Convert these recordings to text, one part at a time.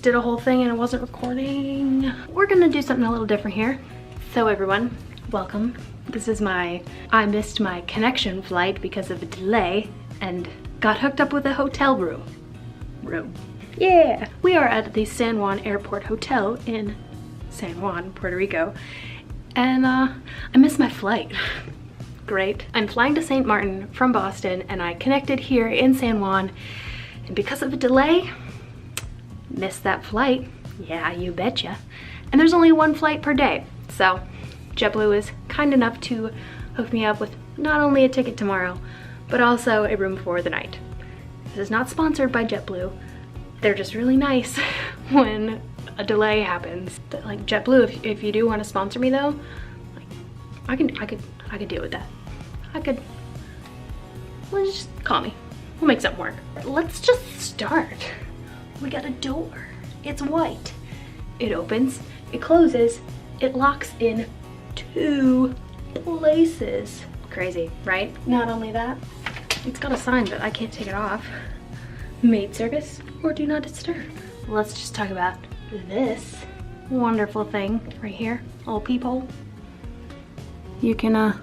did a whole thing and it wasn't recording. We're gonna do something a little different here. So everyone, welcome. This is I missed my connection flight because of a delay and got hooked up with a hotel room. Yeah! We are at the San Juan Airport Hotel in San Juan, Puerto Rico. And I missed my flight. Great. I'm flying to St. Martin from Boston and I connected here in San Juan. And because of a delay, missed that flight. Yeah, you betcha. And there's only one flight per day. So JetBlue is kind enough to hook me up with not only a ticket tomorrow, but also a room for the night. This is not sponsored by JetBlue. They're just really nice when a delay happens. But like JetBlue, if you do want to sponsor me though, like, I could deal with that. Well, just call me. We'll make something work. Let's just start. We got a door. It's white. It opens, it closes, it locks in 2 places. Crazy, right? Not only that, it's got a sign that I can't take it off. Maid service or do not disturb. Let's just talk about this wonderful thing right here. Little peephole. You can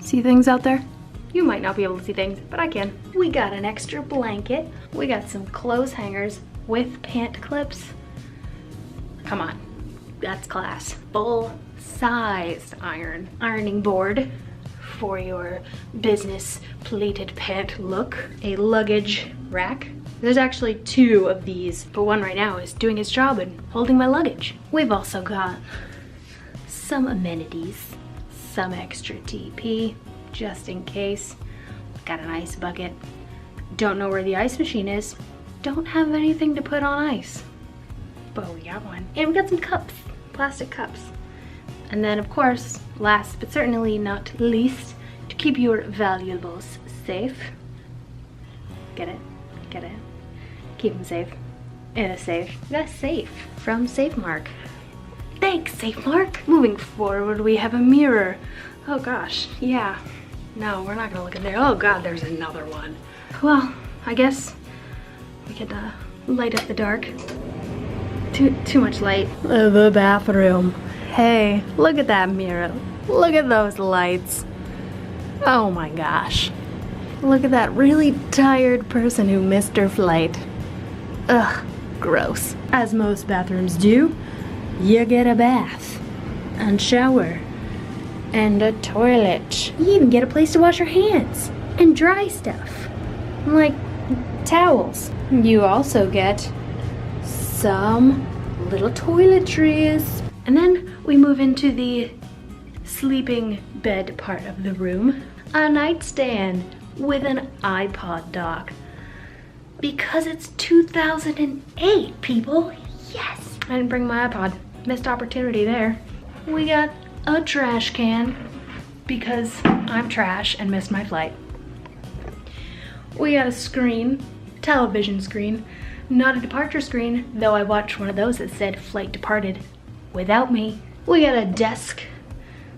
see things out there. You might not be able to see things, but I can. We got an extra blanket. We got some clothes hangers with pant clips. Come on, that's class. Full-sized ironing board for your business pleated pant look. A luggage rack. There's actually 2 of these, but one right now is doing its job and holding my luggage. We've also got some amenities, some extra TP, just in case. Got an ice bucket. Don't know where the ice machine is. Don't have anything to put on ice, but we got one. And we got some cups, plastic cups. And then of course, last but certainly not least, to keep your valuables safe. Get it? Get it? Keep them safe. In a safe. That's safe from SafeMark. Thanks, SafeMark. Moving forward, we have a mirror. Oh gosh, yeah. No, we're not gonna look in there. Oh god, there's another one. Well, I guess we could light up the dark. Too much light. The bathroom. Hey, look at that mirror. Look at those lights. Oh my gosh. Look at that really tired person who missed her flight. Ugh, gross. As most bathrooms do, you get a bath and shower and a toilet. You even get a place to wash your hands and dry stuff, like towels. You also get some little toiletries. And then we move into the sleeping bed part of the room. A nightstand with an iPod dock. Because it's 2008, people. Yes! I didn't bring my iPod. Missed opportunity there. We got a trash can because I'm trash and missed my flight. We got a screen, television screen, not a departure screen, though I watched one of those that said flight departed without me. We got a desk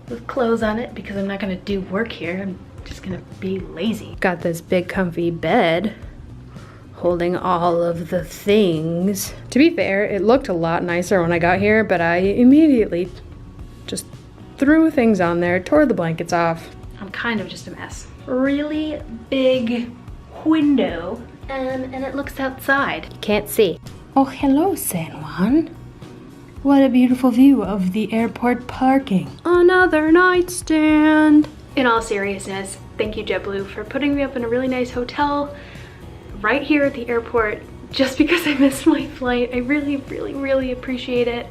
with clothes on it because I'm not gonna do work here. I'm just gonna be lazy. Got this big comfy bed holding all of the things. To be fair, it looked a lot nicer when I got here, but I immediately just threw things on there, tore the blankets off. I'm kind of just a mess. Really big window, and it looks outside. You can't see. Oh, hello, San Juan. What a beautiful view of the airport parking. Another nightstand. In all seriousness, thank you JetBlue for putting me up in a really nice hotel right here at the airport just because I missed my flight. I really, really, really appreciate it.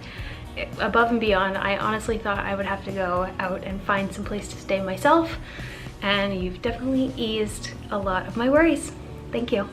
Above and beyond, I honestly thought I would have to go out and find some place to stay myself, and you've definitely eased a lot of my worries. Thank you.